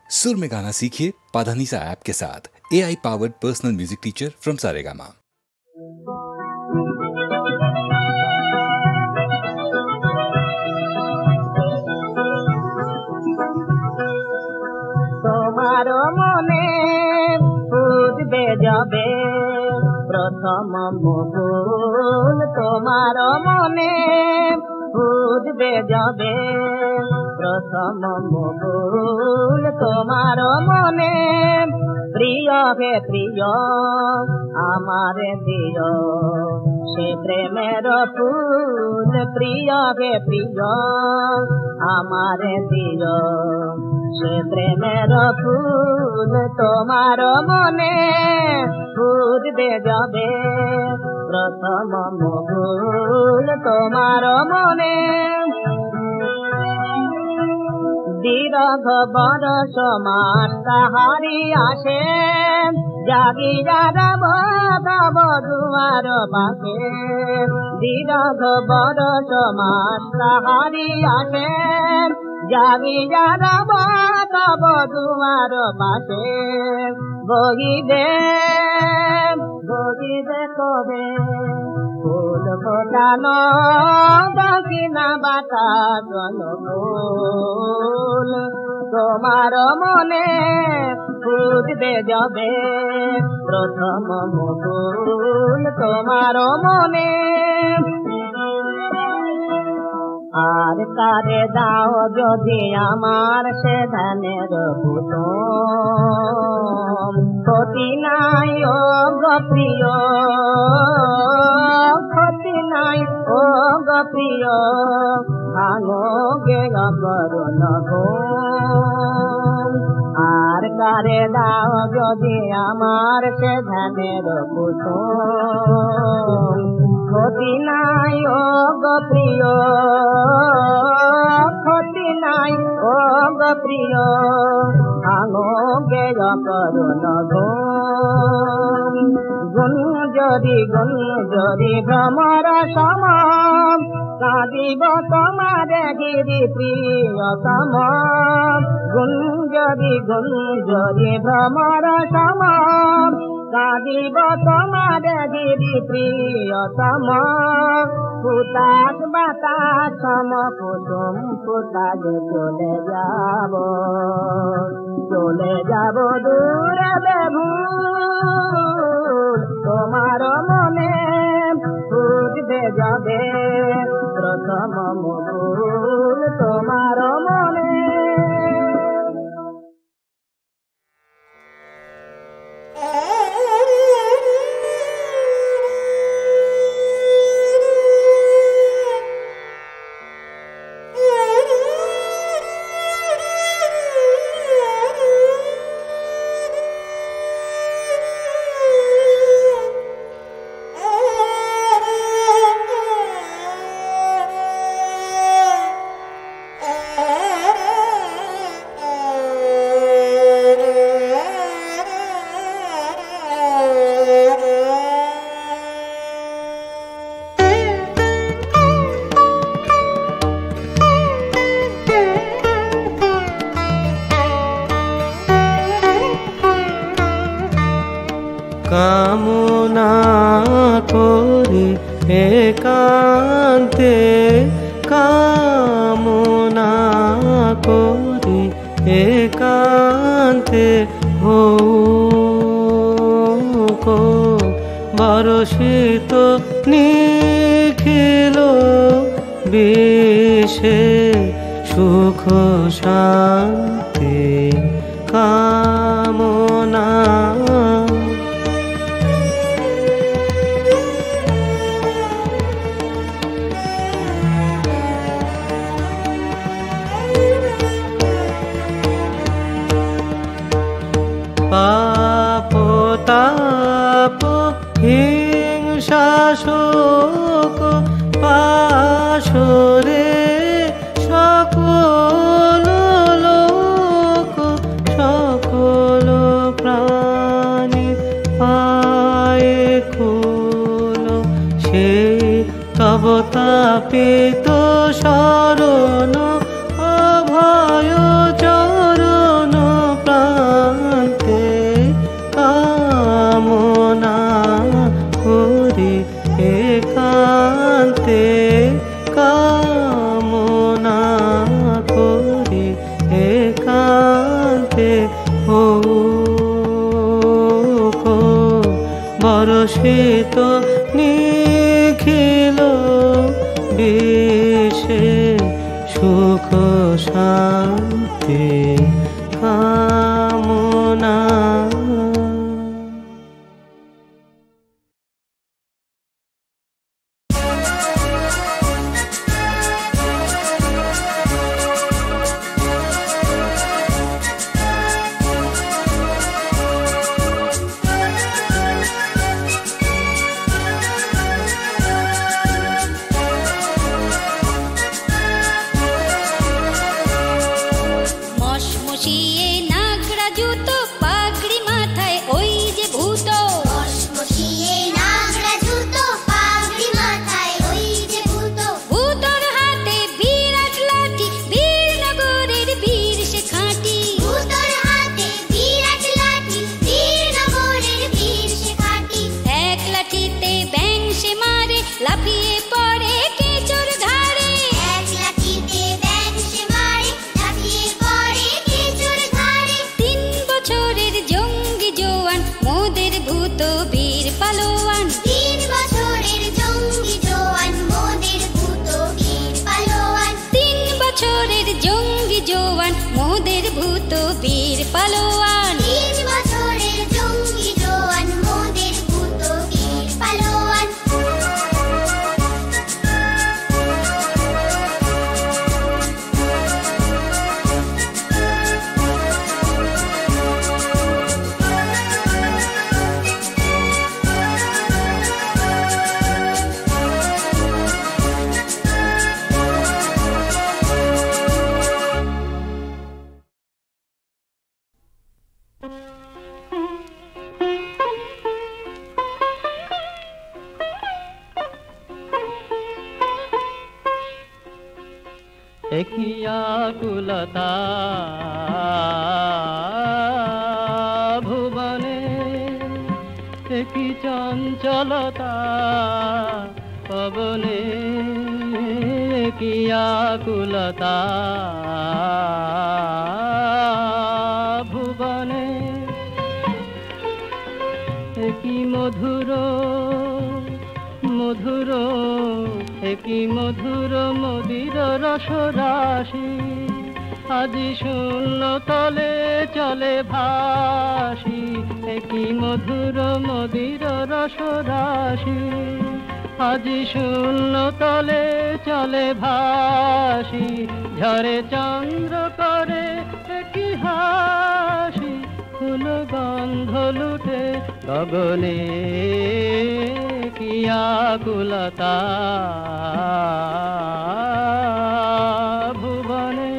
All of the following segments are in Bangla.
सुर में गाना सीखिए पाधानीसा ऐप के साथ। AI powered personal music teacher from Saregama. তোমারো মনে ফুটবে যাবে প্রথম মুকুল, তোমারো মনে ফুটবে যাবে প্রথম মুকুল, তোমারো মনে প্রিয় হে প্রিয় আমারে দিও সে প্রেমের ফুল, প্রিয় হে প্রিয় আমারে দিও সে প্রেমের ফুল, তোমার মনে ফুটবে যাবে প্রথম মুকুল, তোমার মনে দীর্ঘ বরষ মাস তাহারি আসে জাগিয়া রব তব দুয়ার পাশে, দীর্ঘ বরষ মাস তাহারি আসে জাগিয়া রব তব দুয়ার পাশে, বহিবে বহিবে কবে ফুল ফোটানো দক্ষিণা বাতা জনকুল, তোমার মনে ফুটবে যাবে প্রথম মুকুল, তোমার মনে আর কারে দাও যদি আমার সে ধানের কুসুম, ক্ষতি নাই ও গপ্রিয়, ক্ষতি নাই ও গপ্রিয়, ভাঙো গে করুণ ঘুম, আর কারে দাও যদি আমার সে ধানের কুসুম, ক্ষতি নাই ও গপ্রিয়, ক্ষতি নাই ও গপ্রিয়, ভাঙো গে করুণ ঘুম, গুঞ্জরি ভ্রমর সম কাঁদিব তোমারে গিরি প্রিয়তম, গুঞ্জরি ভ্রমর সম কাঁদিব তোমারে গিরি প্রিয়তম, ফুটাস বাতাস সম কুসুম ফুটালে চলে যাব দূরে বেভুল, তোমার মনে ফুটবে যাবে প্রথম মুকুল, তোমার মনে কামনা করি একান্তে, কামনা করি একান্তে, হোক বর্ষিত নিখিল বিষে সুখ শান্তি কামনা, পাপ তাপ হিংসা শোক পাশরে সকল লোক সকল প্রাণী পায়ে খুল, সেই তব তাপিত শরণ অভয় চরণ রাতে ও বরষিত নিখিল বিষে সুখ শান্তি কামনা। একই আকুলতা ভুবনে, একই চঞ্চলতা পবনে, একই আকুলতা ভুবনে, একই মধুর মধুর, একই মধুর মদির রসরাশি, আজি শূন্য তলে চলে ভাসি। একই মধুর মদির রসরাশি, আজি শূন্য তলে চলে ভাসি। ঝরে চন্দ্র করে একই হাসি, ফুল গন্ধ লুটে গগনে, কি আকুলতা ভুবনে।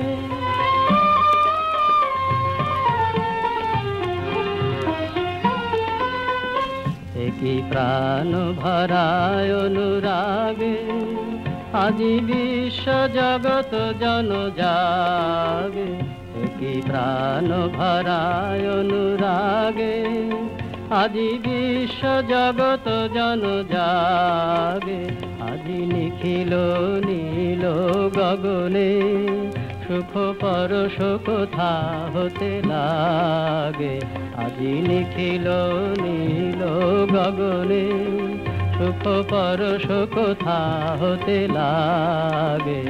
একই প্রাণ ভরায় অনুরাগে, আজি বিশ্ব জগৎ জন জাগে। একই প্রাণ ভরায় অনুরাগে, আজি বিশ্ব জগৎ জন জাগে। আজি নিখিল নীল গগনে, সুখ পরশ কোথা হতে লাগে। আজি নিখিল নীল গগনে, সুখ পরশ কোথা হতে লাগে।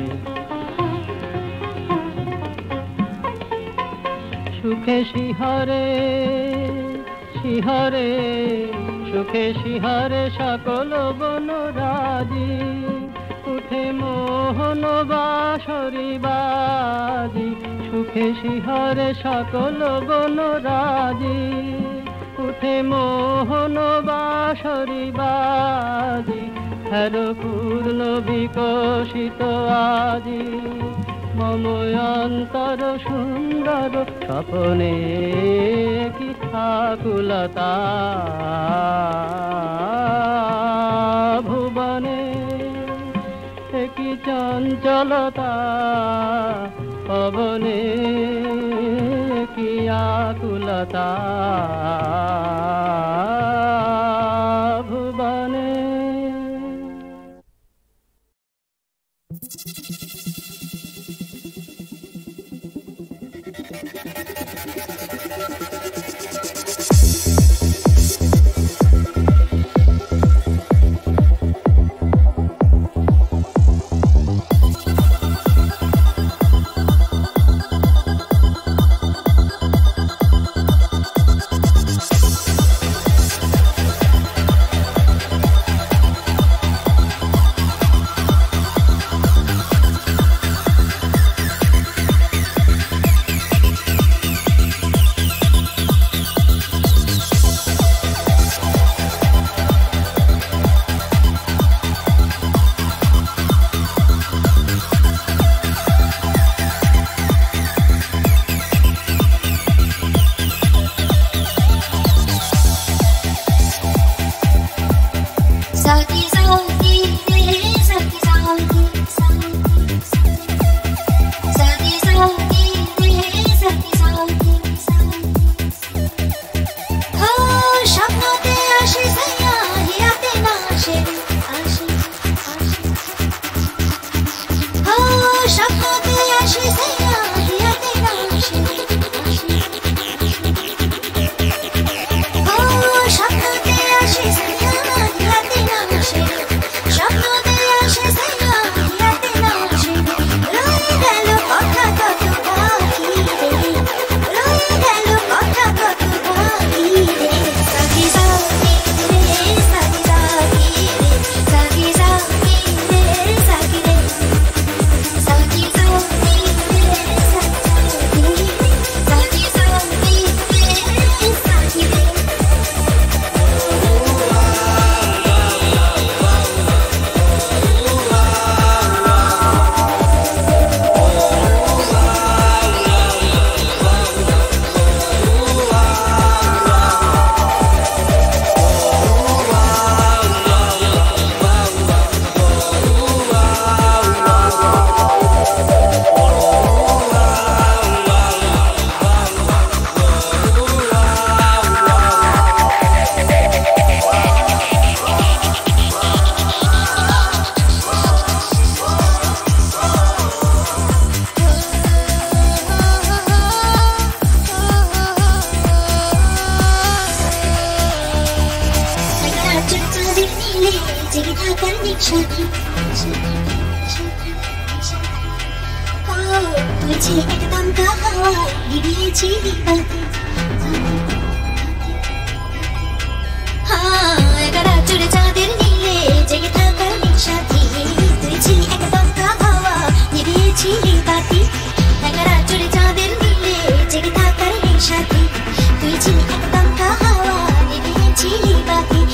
সুখে শিহরে শিহরে, সুখে শিহরে সকল বনরাজি। উঠে মোহন বাঁশরি বাজি, সুখে শিহরে সকল বনরাজি। উঠে মোহন বাঁশরি বাজি, হের পূর্ণ বিকশিত আজি। মম অন্তর সুন্দর স্বপনে, কি আকুলতা ভুবনে। কি চঞ্চলতা পবনে, কি আকুলতা ভুবনে। तुझे एकदम कहा गिरी हाँ एगारा चुरे चाँदेर नीले जेगे थाकार साथी तुझे एकदम कहा गिरी बाती एगारा चुरे चाँदेर नीले जेगे थाकार साथी तुझे एकदम कहा गिरी बाती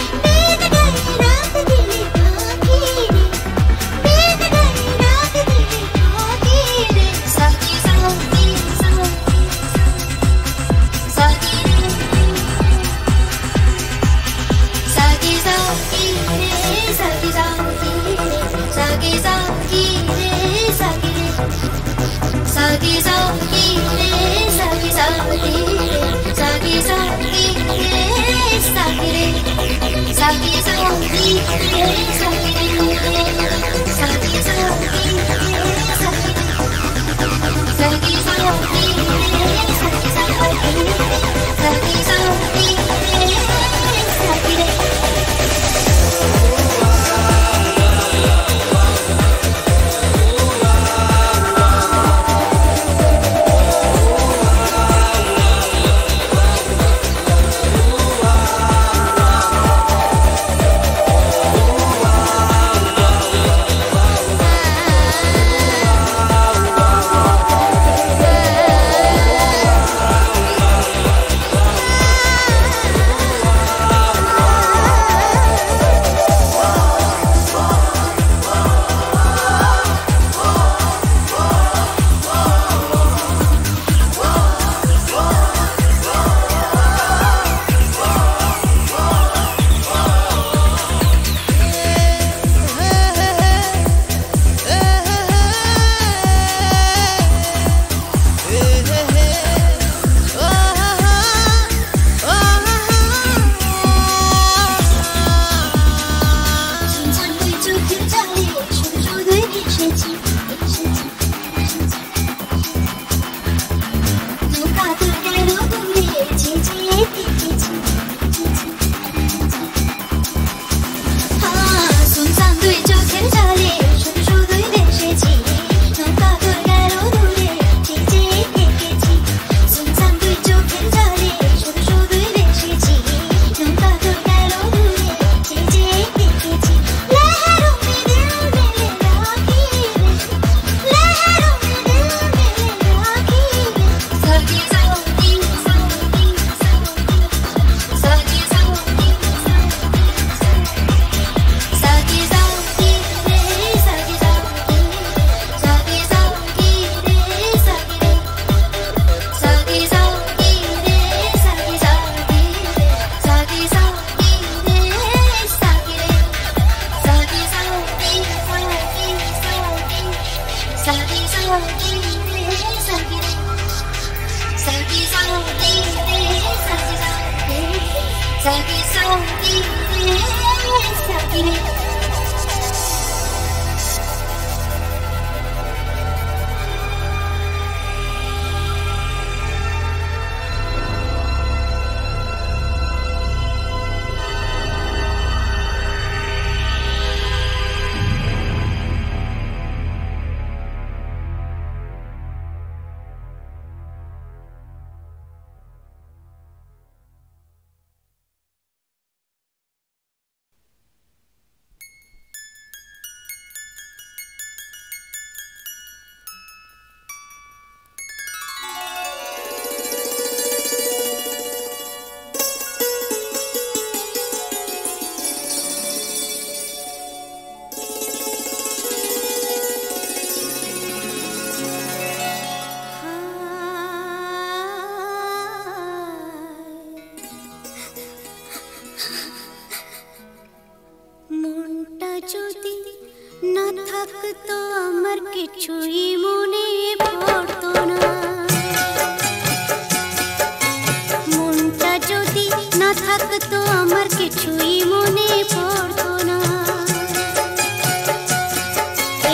Sagi sagi sagi যদি না থাকতো আমার কিছুই মনে পড়তো না মনটা যদি না থাকতো আমার কিছুই মনে পড়তো না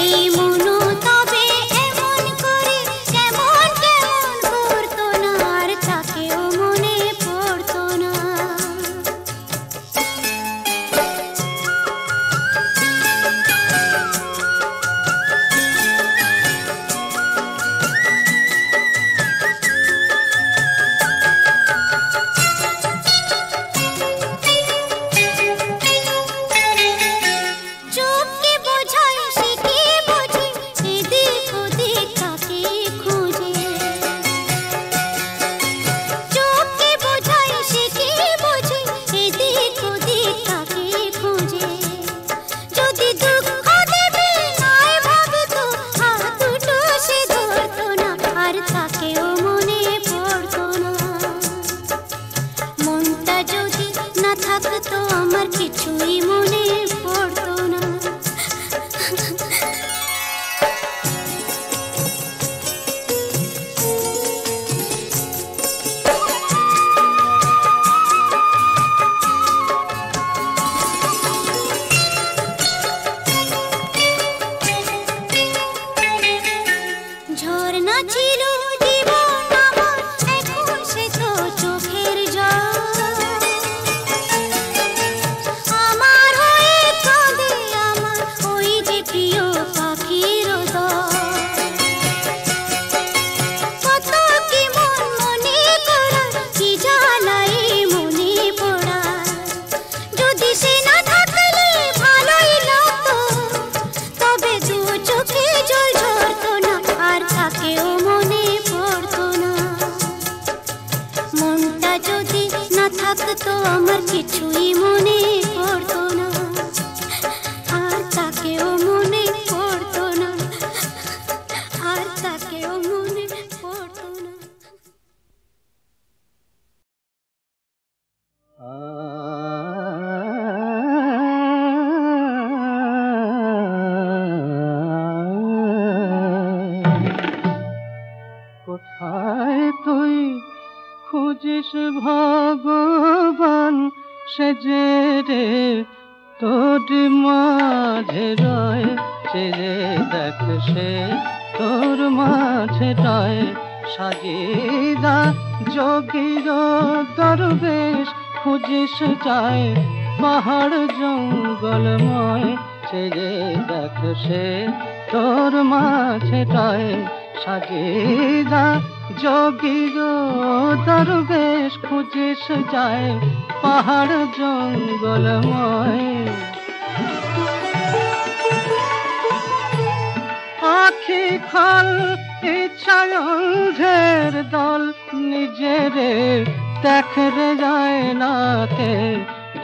এই মনও তবে এমন করে কেমন কেমন করতো না আর তাকেও মনে পড়তো না থাকতো আমার কিছুই মনে পড়তো না ঝর্ণা ছিল জীবন আমার এখন সে তো চোখের জল আমার হয়ে কাঁদে আমার ওই যে প্রিয় পাখির দল কত কি মন মনে করা কি জ্বালাই মনে পড়া যদি সে না থাকলে ভালোই লাগতো তবে দু চোখে জল ঝরতো না আর তাকেও মনে পড়তো না মনটা যদি না থাকতো আমার কিছুই মনে পড়তো না আর তাকেও মনে পড়তো না আর তাকেও মনে পড়তো না কোথায় তুই খুঁজিস ভগবান সে যে রে তোর মাঝে রয় সে রে দেখ সে তোর মাঝে রয় সাজিদা যোগীর দরবেশ খুঁজিস যায় পাহাড় জঙ্গলময় সে রে দেখ সে তোর মাঝে রয় সাজিদা যোগীর দরবেশ খুঁজিস যায় পাহাড় জঙ্গলময় আখি খাল ইচ্ছায় অন্ধের দল নিজেরে দেখরে যায় নাতে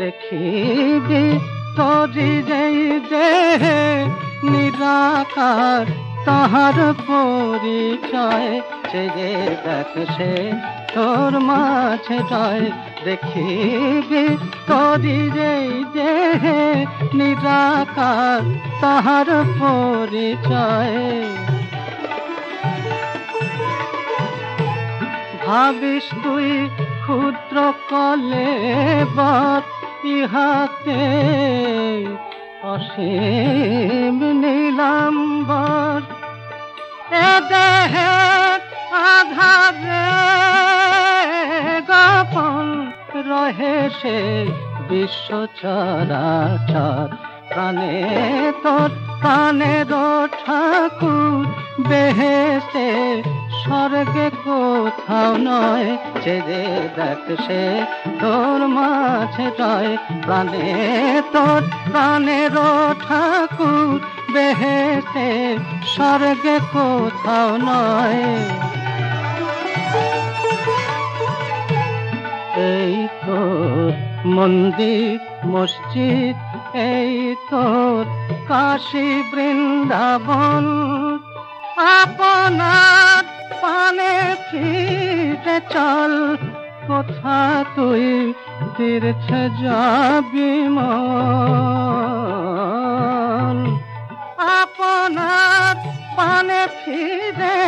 দেখিবি তোরি যেই দেহে নিরাকার তাহার পরিচয় সে যে দেখ সে তোর মাঝে রয় দেখিবি তোরি যেই দেহে নিরাকার তাহার পরিচয় ভাবিস তুই ক্ষুদ্র কলেবর ইহাতে অসীম নীলাম্বর এ দেহের আধারে গোপন রহে সে বিশ্ব চরাচর প্রাণে তোর প্রাণের ঠাকুর বেহেশতে স্বর্গে কোথাও নয় ছেড়ে দেখ সে তোর মাঝে রয় প্রাণে তোর প্রাণের ঠাকুর বেহেশতে স্বর্গে কোথাও নয় এই তোর মন্দির মসজিদ এই তোর কাশী বৃন্দাবন আপনার পানে ফিরে চল কোথা তুই তীর্থে যাবি মন আপনার পানে ফিরে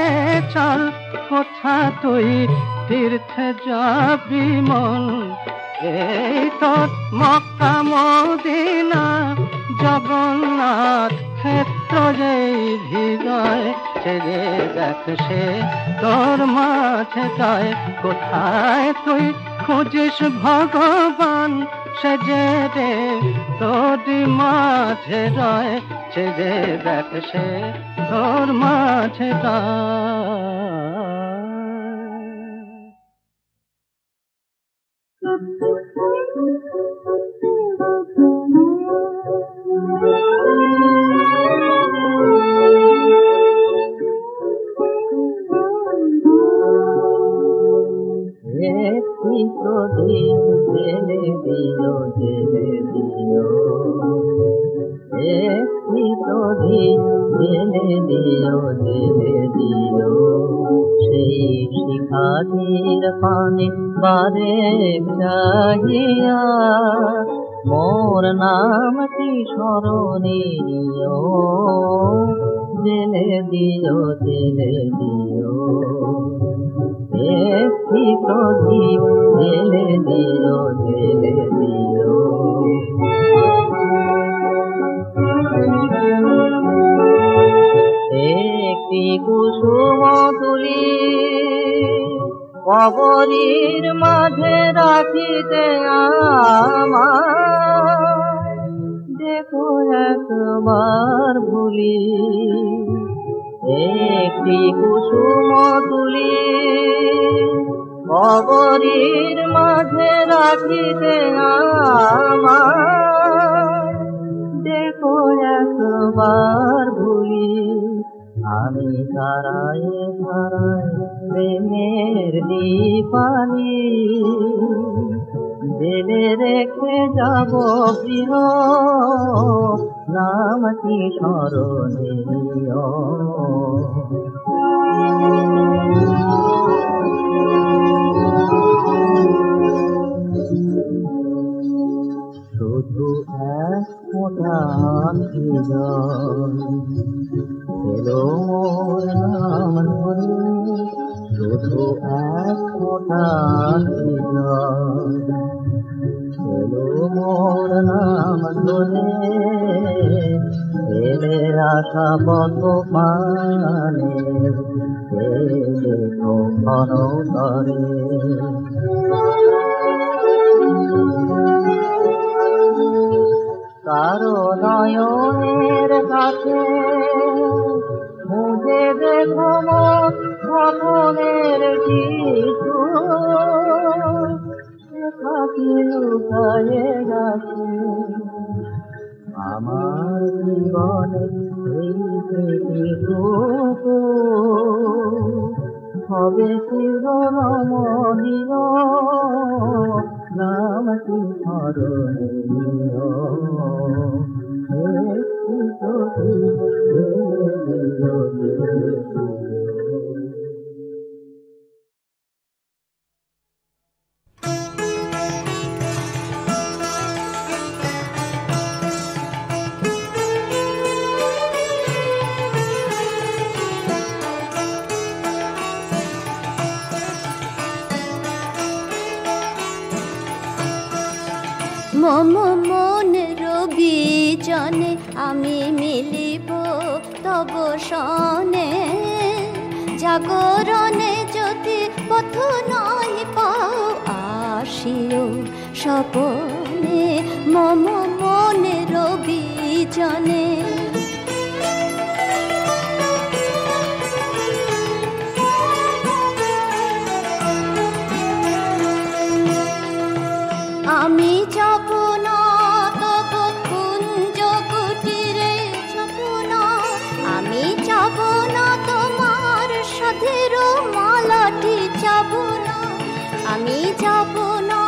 চল কোথা তুই তীর্থে যাবি মন এই তোর মক্কা মদিনা জগন্নাথ ক্ষেত্র যেই হৃদয় ছেড়ে দেখ সে তোর মাঝে যায় কোথায় তুই খুঁজিস ভগবান সে যে রে তোর মাঝে রয় ছেড়ে দেখ সে তোর মাঝে রয় একটি প্রদীপ জেলে দিও জেলে দিও একটি প্রদীপ জেলে দিও জেলে দিও সেই শিখাটির পানে বারে চাহিয়া মোর নামটি স্মরণে নিও জেলে দিও জেলে দিও একটি প্রদীপ জেলে দিও জেলে দিও একটি কুসুম তুলি কবরীর মাঝে রাখিতে আমার দেখো একবার ভুলি একটি কুসুম তুলি কবরীর মাঝে রাখিতে আমার দেখো একবার ভুলি আমি ধারায় ধারায় প্রেমের দীপানি জেলে রেখে যাব প্রিয় নামটি স্মরণে নিও শুধু এক ফোঁটা এলো মোর নাম ধরে শুধু এক ফোঁটা এলো মোর নাম ধরে এলে আশা বন্ধ পানে এলে কখন তরে কারো নয়নের কাছে মুঝে দেখো ভবনের কিছু থাকি লুকায়ে গেছে আমার জীবনে হবে শিরমণীয় নামটি স্মরণে নিও মম মনের বিজনে আমি মিলিব তব সনে জাগরণে যদি পথ নাই পাও আসিও স্বপনে মম মনের বিজনে আমি যাব না তব কুঞ্জ কুটিরে যাব না আমি যাব না তোমার সাধের মালাটি যাব না আমি যাব না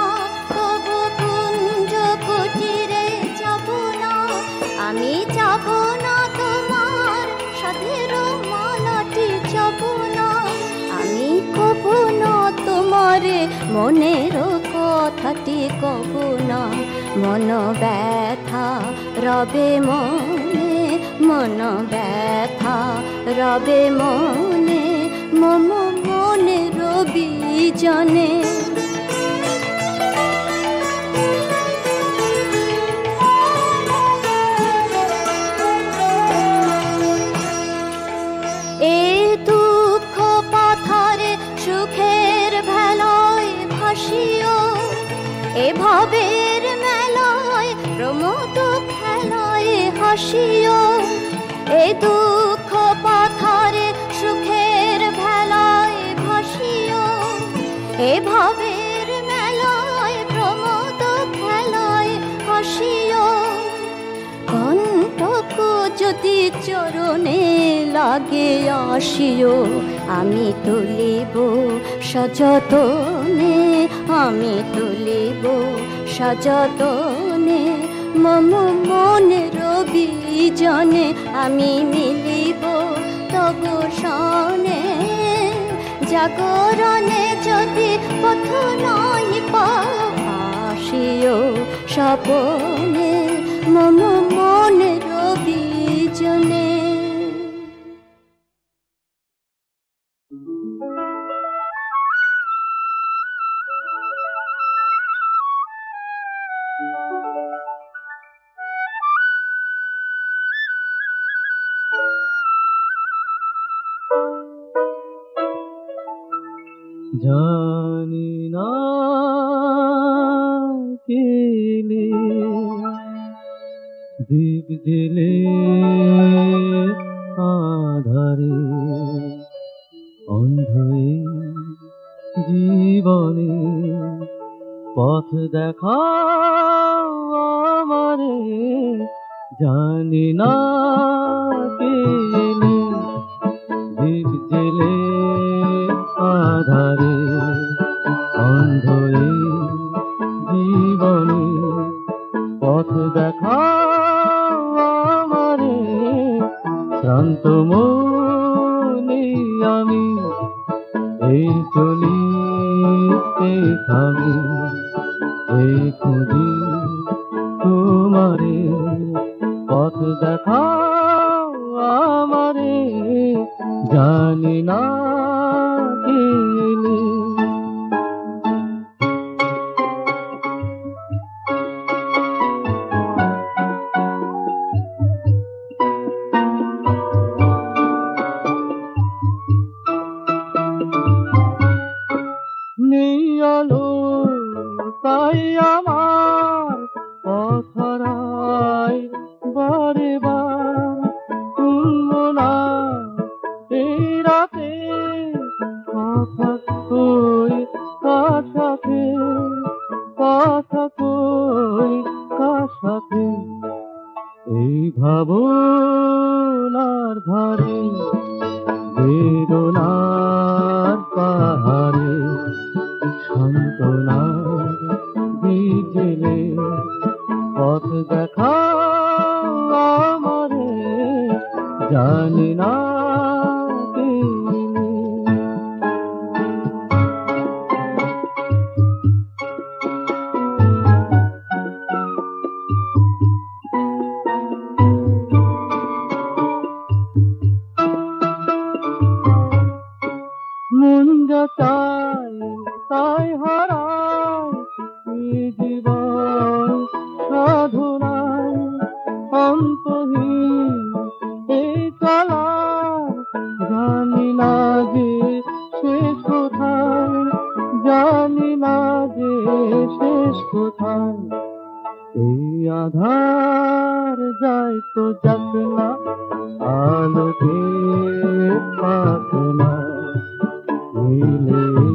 তব কুঞ্জ কুটিরে যাব না আমি যাব না তোমার সাধের মালাটি যাব না আমি কব না তোমারে মনের কথাটি কব না মন ব্যথা রবে মনে মন ব্যথা রবে মনে মম মনের বিজনে এ দুঃখ পাথারে সুখের ভেলায় ভাসিও এ ভাবের মেলায় প্রমোদ খেলায় হাসিও এ দুঃখ পাথারে সুখের ভেলায় ভাসিও এ ভাবের মেলায় প্রমোদ খেলায় হাসিও কণ্টক যদি চরণে লাগে আসিও আমি তুলিব সযতনে আমি তুলিব সযতনে মম মনের বিজনে আমি মিলিব তব সনে জাগরণে যদি পথ নাই পাও আসিও স্বপনে মম মনের বিজনে জানি না কেলে দীপ জেলে আধারে অন্ধয়ে জীবনে পথ দেখাও আমারে জানি না কেলে দীপ জেলে আধারে অন্ধয়ে জীবনে পথ দেখাও আমারে শ্রান্ত মনে আমি এই চলি এই থামি এই খুঁজি তোমারে পথ দেখাও আমারে জানি না কেলে নেই আলো তাই আমার পথরায় বারে বার তুলব না এই রাতে কথা কই কার সাথে কথা কই কার সাথে এই ভাবনার ধারে বেদনার পাহাড়ে সান্ত্বনার বিজেলে পথ দেখাও আমারে জানি না কেলে মন যা চায় তাই হারায় এই জীবন জানি না যে শেষ কোথায়, এই আধার যায় তো যাক না, আলোকে পাক না, নীলে